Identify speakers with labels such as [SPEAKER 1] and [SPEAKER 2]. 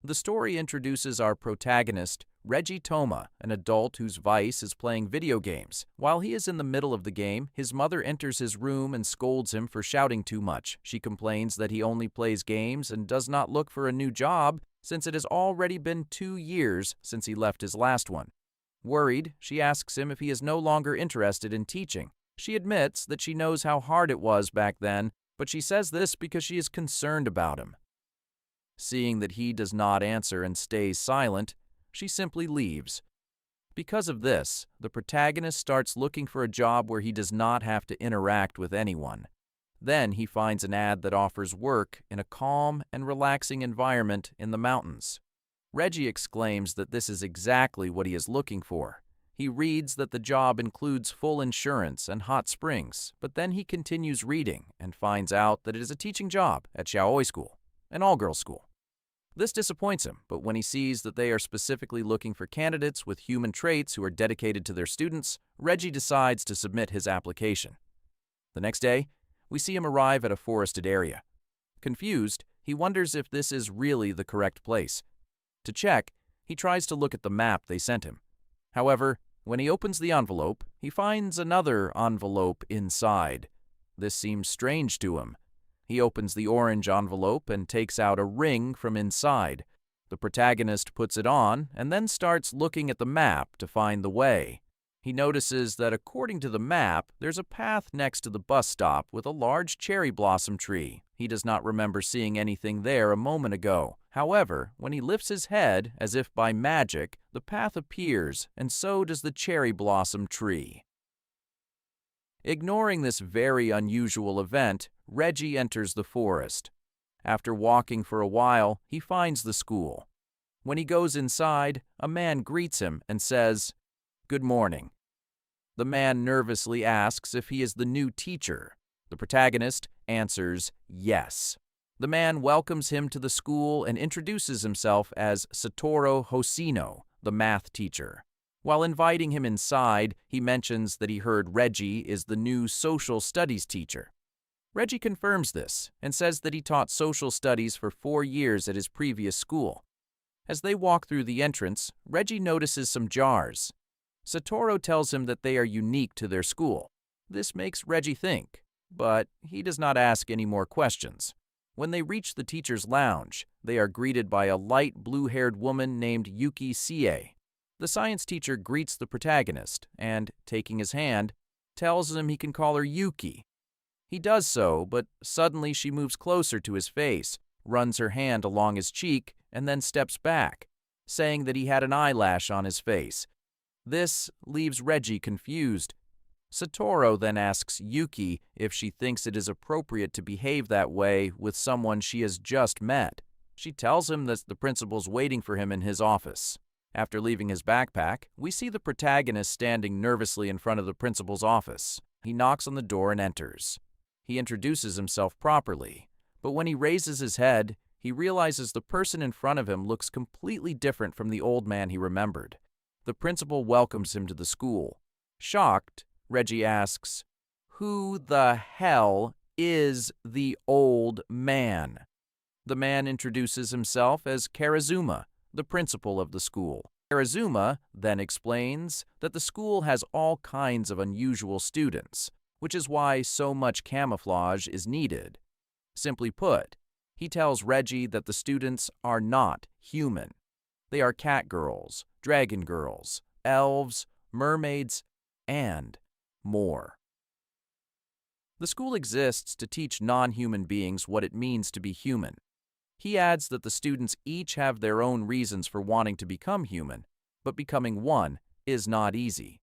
[SPEAKER 1] The story introduces our protagonist, Reggie Toma, an adult whose vice is playing video games. While he is in the middle of the game, his mother enters his room and scolds him for shouting too much. She complains that he only plays games and does not look for a new job since it has already been 2 years since he left his last one. Worried, she asks him if he is no longer interested in teaching. She admits that she knows how hard it was back then, but she says this because she is concerned about him. Seeing that he does not answer and stays silent, she simply leaves. Because of this, the protagonist starts looking for a job where he does not have to interact with anyone. Then he finds an ad that offers work in a calm and relaxing environment in the mountains. Reggie exclaims that this is exactly what he is looking for. He reads that the job includes full insurance and hot springs, but then he continues reading and finds out that it is a teaching job at Xiaoi School, an all-girls school. This disappoints him, but when he sees that they are specifically looking for candidates with human traits who are dedicated to their students, Reggie decides to submit his application. The next day, we see him arrive at a forested area. Confused, he wonders if this is really the correct place. To check, he tries to look at the map they sent him. However, when he opens the envelope, he finds another envelope inside. This seems strange to him. He opens the orange envelope and takes out a ring from inside. The protagonist puts it on and then starts looking at the map to find the way. He notices that according to the map, there's a path next to the bus stop with a large cherry blossom tree. He does not remember seeing anything there a moment ago. However, when he lifts his head, as if by magic, the path appears, and so does the cherry blossom tree. Ignoring this very unusual event, Reggie enters the forest. After walking for a while, he finds the school. When he goes inside, a man greets him and says, "Good morning." The man nervously asks if he is the new teacher. The protagonist answers yes. The man welcomes him to the school and introduces himself as Satoru Hoshino, the math teacher. While inviting him inside, he mentions that he heard Reggie is the new social studies teacher. Reggie confirms this and says that he taught social studies for 4 years at his previous school. As they walk through the entrance, Reggie notices some jars. Satoru tells him that they are unique to their school. This makes Reggie think, but he does not ask any more questions. When they reach the teacher's lounge, they are greeted by a light blue-haired woman named Yuki Sie. The science teacher greets the protagonist and, taking his hand, tells him he can call her Yuki. He does so, but suddenly she moves closer to his face, runs her hand along his cheek, and then steps back, saying that he had an eyelash on his face. This leaves Reggie confused. Satoru then asks Yuki if she thinks it is appropriate to behave that way with someone she has just met. She tells him that the principal's waiting for him in his office. After leaving his backpack, we see the protagonist standing nervously in front of the principal's office. He knocks on the door and enters. He introduces himself properly, but when he raises his head, he realizes the person in front of him looks completely different from the old man he remembered. The principal welcomes him to the school. Shocked, Reggie asks, "Who the hell is the old man?" The man introduces himself as Karazuma, the principal of the school. Karazuma then explains that the school has all kinds of unusual students, which is why so much camouflage is needed. Simply put, he tells Reggie that the students are not human. They are cat girls, dragon girls, elves, mermaids, and more. The school exists to teach non-human beings what it means to be human. He adds that the students each have their own reasons for wanting to become human, but becoming one is not easy.